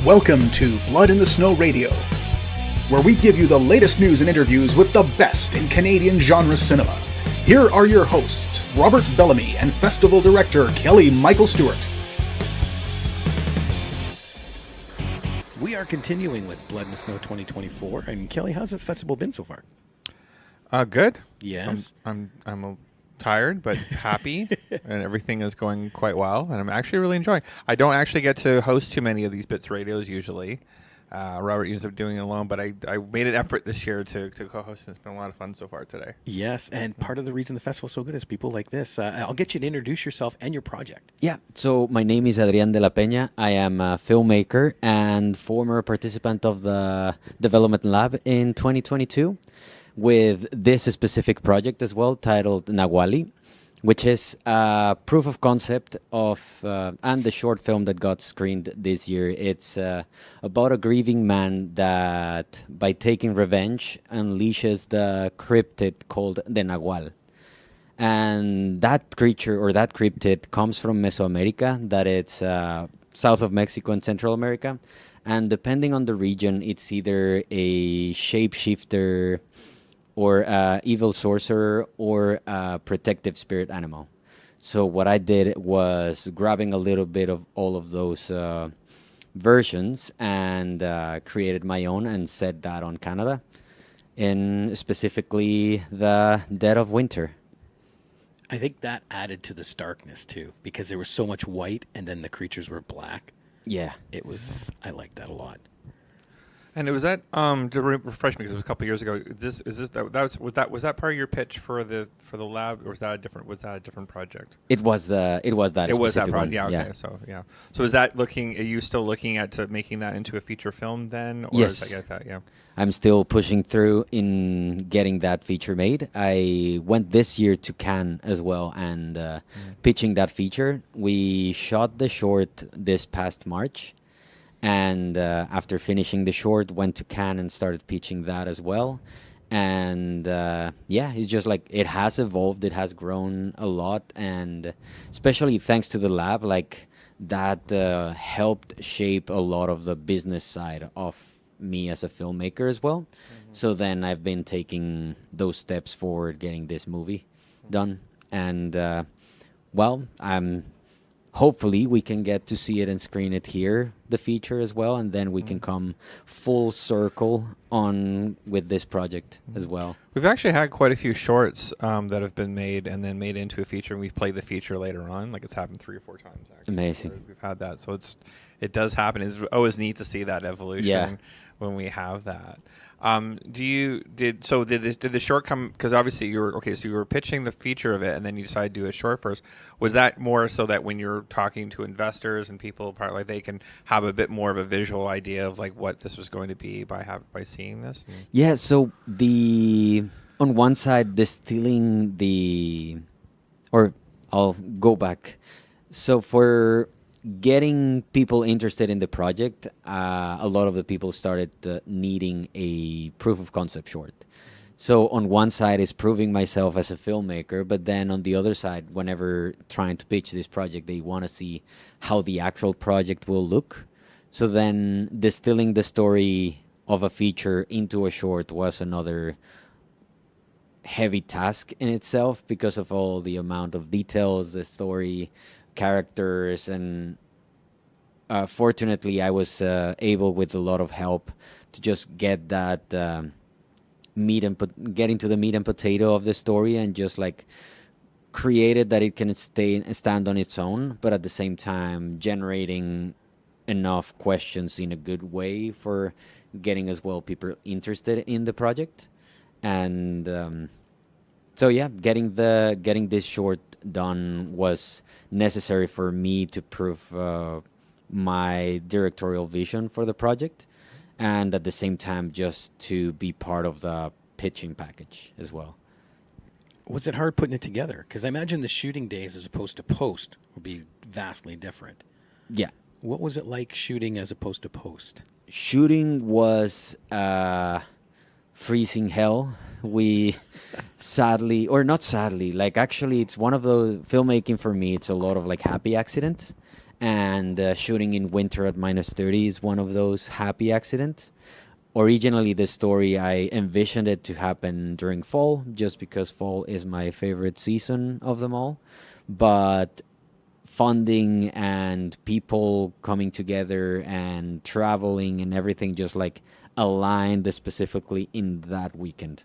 Welcome to Blood in the Snow Radio, where we give you the latest news and interviews with the best in Canadian genre cinema. Here are your hosts, Robert Bellamy and Festival Director Kelly Michael Stewart. We are continuing with Blood in the Snow 2024. And Kelly, how's this festival been so far? Good. Yes. I'm tired but happy, and everything is going quite well, and I'm actually really enjoying. I don't actually get to host too many of these Bits radios usually. Robert ends up doing it alone, but I made an effort this year to co-host, and it's been a lot of fun so far today. Yes, and part of the reason the festival's so good is people like this. I'll get you to introduce yourself and your project. Yeah, so my name is Adrian de la Peña. I am a filmmaker and former participant of the Development Lab in 2022 with this specific project as well, titled Naualli, which is a proof of concept of, and the short film that got screened this year. It's about a grieving man that, by taking revenge, unleashes the cryptid called the Naual. And that creature, or that cryptid, comes from Mesoamerica, that it's south of Mexico and Central America. And depending on the region, it's either a shapeshifter, or evil sorcerer, or a protective spirit animal. So what I did was grabbing a little bit of all of those versions and created my own and set that on Canada, in specifically the dead of winter. I think that added to the starkness too, because there was so much white and then the creatures were black. Yeah. I liked that a lot. And it was that to refresh me, because it was a couple of years ago. Was that part of your pitch for the lab, or was that a different project? It was that. It was that project. One. Yeah. Okay. Yeah. So is that looking? Are you still looking at making that into a feature film then? Or Yes. Is that, yeah. I'm still pushing through in getting that feature made. I went this year to Cannes as well and pitching that feature. We shot the short this past March. And after finishing the short, went to Cannes and started pitching that as well. And it's just like it has evolved. It has grown a lot. And especially thanks to the lab, like that helped shape a lot of the business side of me as a filmmaker as well. Mm-hmm. So then I've been taking those steps forward, getting this movie done. And hopefully we can get to see it and screen it here, the feature as well, and then we can come full circle on with this project as well. We've actually had quite a few shorts that have been made and then made into a feature, and we've played the feature later on. Like, it's happened 3 or 4 times, actually. Amazing. We've had that, so it does happen. It's always neat to see that evolution when we have that. Did the short come, because obviously you were pitching the feature of it and then you decided to do a short first. Was that more so that when you're talking to investors and people, like, they can have a bit more of a visual idea of like what this was going to be by seeing this? Yeah, so on one side, I'll go back. So for getting people interested in the project, a lot of the people started needing a proof of concept short. So on one side is proving myself as a filmmaker, but then on the other side, whenever trying to pitch this project, they want to see how the actual project will look. So then distilling the story of a feature into a short was another heavy task in itself because of all the amount of details, the story, characters, and fortunately I was able, with a lot of help, to just get that get into the meat and potato of the story and just like create it that it can stand on its own, but at the same time generating enough questions in a good way for getting as well people interested in the project. And getting this short done was necessary for me to prove my directorial vision for the project, and at the same time just to be part of the pitching package as well. Was it hard putting it together? Because I imagine the shooting days as opposed to post would be vastly different. Yeah. What was it like shooting as opposed to post? Shooting was freezing hell. We sadly, or not sadly, like actually it's one of those, filmmaking for me, it's a lot of like happy accidents. and shooting in winter at -30 is one of those happy accidents. Originally, the story, I envisioned it to happen during fall, just because fall is my favorite season of them all. But funding and people coming together and traveling and everything just like aligned specifically in that weekend.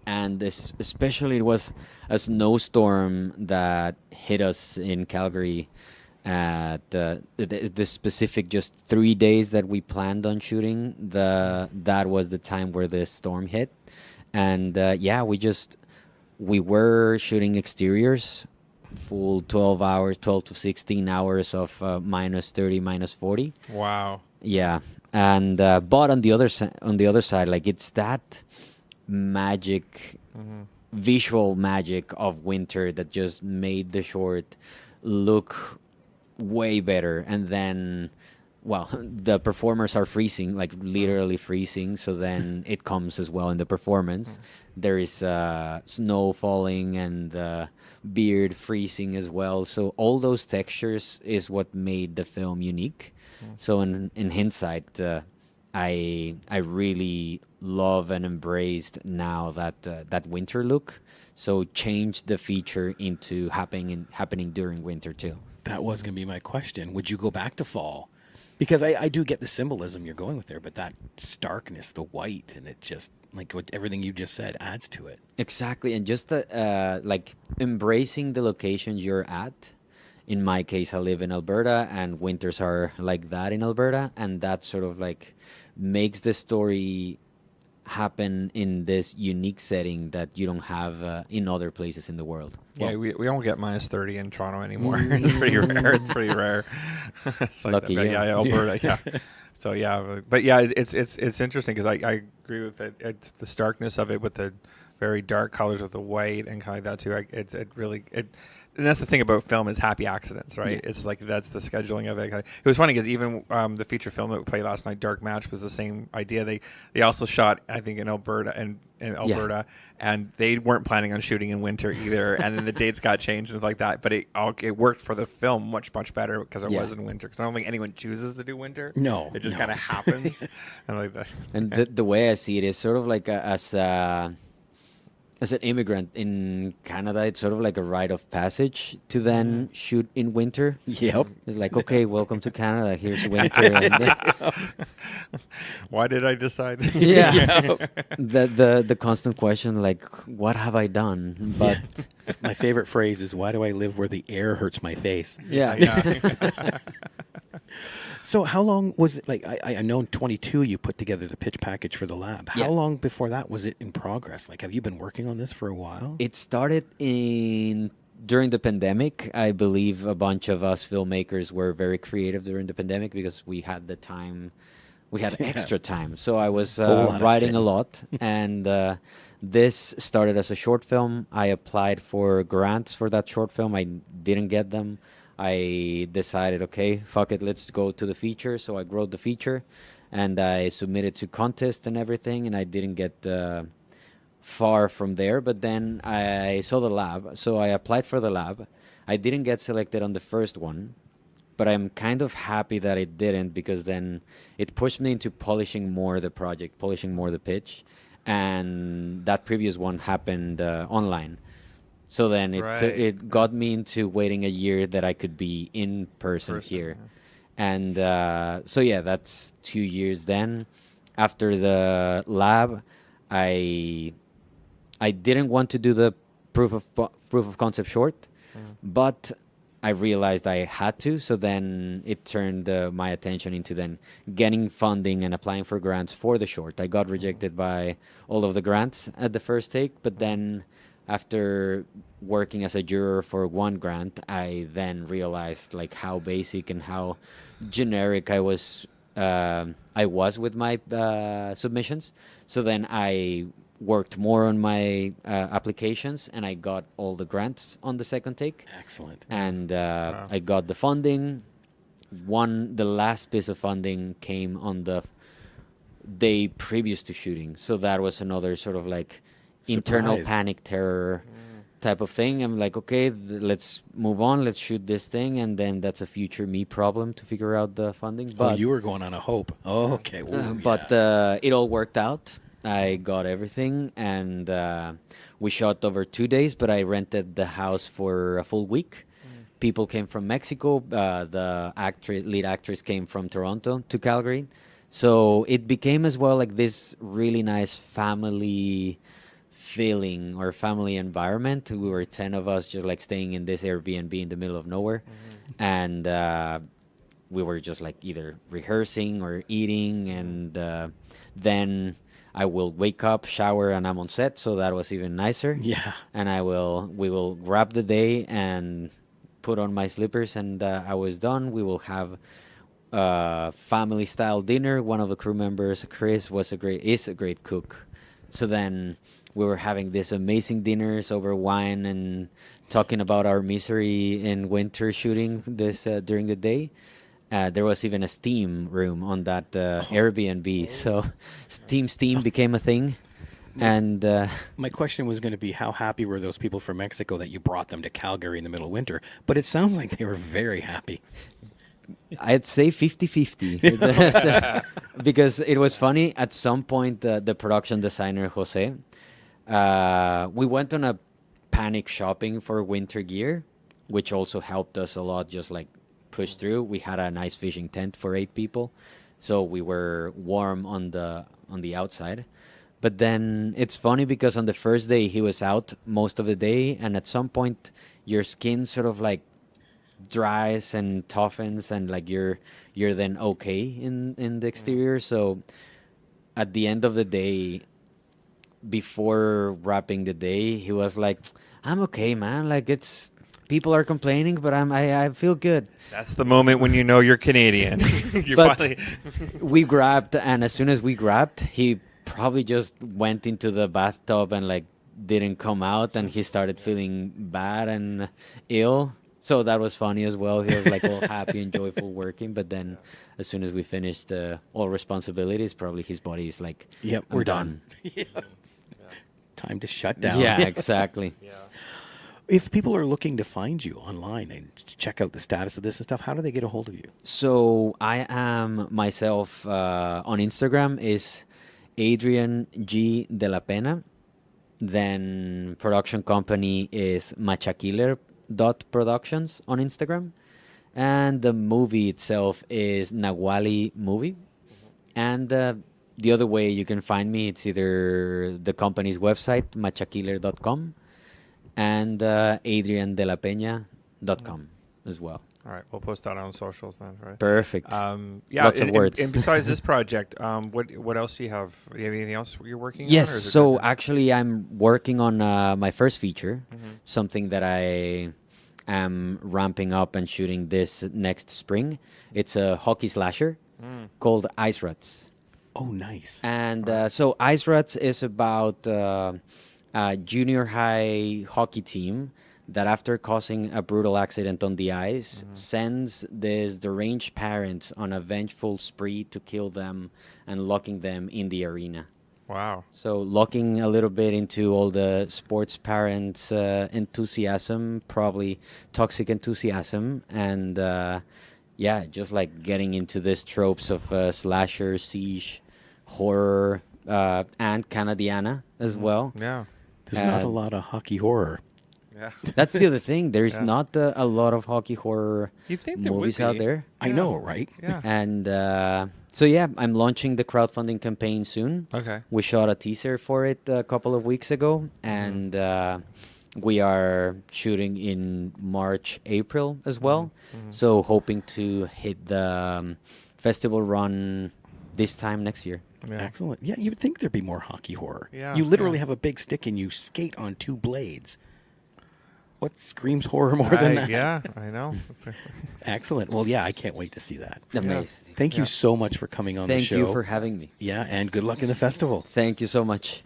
And this, especially, it was a snowstorm that hit us in Calgary at the specific just 3 days that we planned on shooting. That was the time where the storm hit, and we were shooting exteriors, full 12 hours, 12 to 16 hours of -30, -40. Wow. Yeah, and but on the other side, like, it's that magic, visual magic of winter that just made the short look way better. And then, well, the performers are freezing, like literally freezing, so then it comes as well in the performance. There is snow falling and beard freezing as well, so all those textures is what made the film unique. So in hindsight, I really love and embraced now that winter look. So changed the feature into happening during winter too. That was going to be my question. Would you go back to fall? Because I do get the symbolism you're going with there, but that starkness, the white, and it just, like what everything you just said, adds to it. Exactly, and just like embracing the locations you're at. In my case, I live in Alberta, and winters are like that in Alberta, and that sort of like makes the story happen in this unique setting that you don't have in other places in the world. Yeah, we don't get -30 in Toronto anymore. It's pretty rare. It's pretty rare. It's like Lucky that. you. Yeah, Alberta. Yeah. So yeah, but yeah, it's interesting because I agree with it. It's the starkness of it with the very dark colors with the white and kind of like that too. It really. And that's the thing about film is happy accidents, right? Yeah. It's like that's the scheduling of it. It was funny because even the feature film that we played last night, Dark Match, was the same idea. They also shot, I think, in Alberta and they weren't planning on shooting in winter either. And then the dates got changed and like that. But it worked for the film much better because it was in winter. Because I don't think anyone chooses to do winter. No, it just kind of happens. And like that. And the way I see it is sort of like as an immigrant in Canada, it's sort of like a rite of passage to then shoot in winter. Yep. It's like, okay, welcome to Canada. Here's winter. And why did I decide? yeah. The constant question, like, what have I done? But my favorite phrase is, why do I live where the air hurts my face? yeah. So how long was it? Like, I know in 22 you put together the pitch package for the lab. How long before that was it in progress? Like, have you been working on this for a while? It started during the pandemic. I believe a bunch of us filmmakers were very creative during the pandemic because we had the time. We had extra time. So I was writing a lot. And this started as a short film. I applied for grants for that short film. I didn't get them. I decided, okay, fuck it, let's go to the feature. So I wrote the feature, and I submitted to contest and everything, and I didn't get far from there. But then I saw the lab, so I applied for the lab. I didn't get selected on the first one, but I'm kind of happy that it didn't, because then it pushed me into polishing more the project, polishing more the pitch, and that previous one happened online. So then it got me into waiting a year that I could be in person here. Yeah. And so, yeah, that's 2 years then. After the lab, I didn't want to do the proof of concept short, but I realized I had to. So then it turned my attention into then getting funding and applying for grants for the short. I got rejected by all of the grants at the first take, but then after working as a juror for one grant, I then realized like how basic and how generic I was with my submissions. So then I worked more on my applications, and I got all the grants on the second take. Excellent. And I got the funding. The last piece of funding came on the day previous to shooting. So that was another sort of like internal panic, terror type of thing. I'm like, okay, let's move on. Let's shoot this thing, and then that's a future me problem to figure out the funding. But you were going on a hope. Oh, okay. Ooh, but it all worked out. I got everything, and we shot over 2 days. But I rented the house for a full week. People came from Mexico. The lead actress came from Toronto to Calgary. So it became as well like this really nice family feeling or family environment. We were 10 of us just like staying in this Airbnb in the middle of nowhere. And we were just like either rehearsing or eating. And then I will wake up, shower, and I'm on set. So that was even nicer. Yeah. And we will wrap the day and put on my slippers, and I was done. We will have family style dinner. One of the crew members, Chris, is a great cook. So then we were having this amazing dinners over wine and talking about our misery in winter shooting this during the day. There was even a steam room on that Airbnb. So steam became a thing. And my question was going to be, how happy were those people from Mexico that you brought them to Calgary in the middle of winter? But it sounds like they were very happy. I'd say 50-50. Because it was funny. At some point, the production designer, Jose, we went on a panic shopping for winter gear, which also helped us a lot, just like push through. We had a nice fishing tent for 8 people. So we were warm on the outside. But then it's funny because on the first day he was out most of the day, and at some point your skin sort of like dries and toughens, and like you're then okay in the exterior. So at the end of the day, before wrapping the day, he was like, "I'm okay, man. Like people are complaining, but I feel good." That's the moment when you know you're Canadian. We grabbed, and as soon as we grabbed, he probably just went into the bathtub and like didn't come out, and he started feeling bad and ill. So that was funny as well. He was like all happy and joyful working, but then as soon as we finished all responsibilities, probably his body is like, "Yep, we're done." Time to shut down. Yeah, exactly. If people are looking to find you online and to check out the status of this and stuff, how do they get a hold of you? So I am myself on Instagram is Adrian G de la Pena. Then production company is machakiller.productions on Instagram. And the movie itself is Naualli movie. And the other way you can find me, it's either the company's website, machakiller.com, and adriandelapeña.com as well. All right, we'll post that on socials then, right? Perfect. Lots of words. And besides this project, what else do you have? Do you have anything else you're working on? Yes, so actually I'm working on my first feature, something that I am ramping up and shooting this next spring. It's a hockey slasher called Ice Rats. Oh, nice. And so Ice Rats is about a junior high hockey team that after causing a brutal accident on the ice, sends these deranged parents on a vengeful spree to kill them and locking them in the arena. Wow. So looking a little bit into all the sports parents' enthusiasm, probably toxic enthusiasm, and just like getting into these tropes of slasher, siege, horror, and Canadiana as well. Yeah. There's not a lot of hockey horror. Yeah. That's the other thing. There's not a lot of hockey horror movies out there. I know, right? Yeah. And so, yeah, I'm launching the crowdfunding campaign soon. Okay. We shot a teaser for it a couple of weeks ago, and we are shooting in March, April as well. So hoping to hit the festival run this time next year. Yeah. Excellent. Yeah, you would think there'd be more hockey horror. Yeah, you literally have a big stick and you skate on 2 blades. What screams horror more than that? Yeah, I know. Excellent. Well, yeah, I can't wait to see that. Amazing. Thank you so much for coming on the show. Thank you for having me. Yeah, and good luck in the festival. Thank you so much.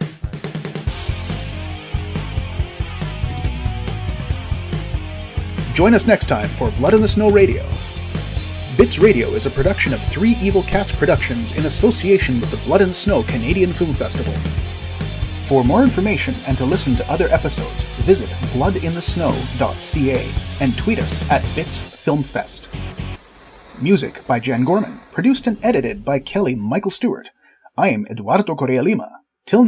Join us next time for Blood in the Snow Radio. Bits Radio is a production of 3 Evil Cats Productions in association with the Blood in the Snow Canadian Film Festival. For more information and to listen to other episodes, visit bloodinthesnow.ca and tweet us at BitsFilmFest. Music by Jan Gorman, produced and edited by Kelly Michael Stewart. I am Eduardo Correa Lima. Till next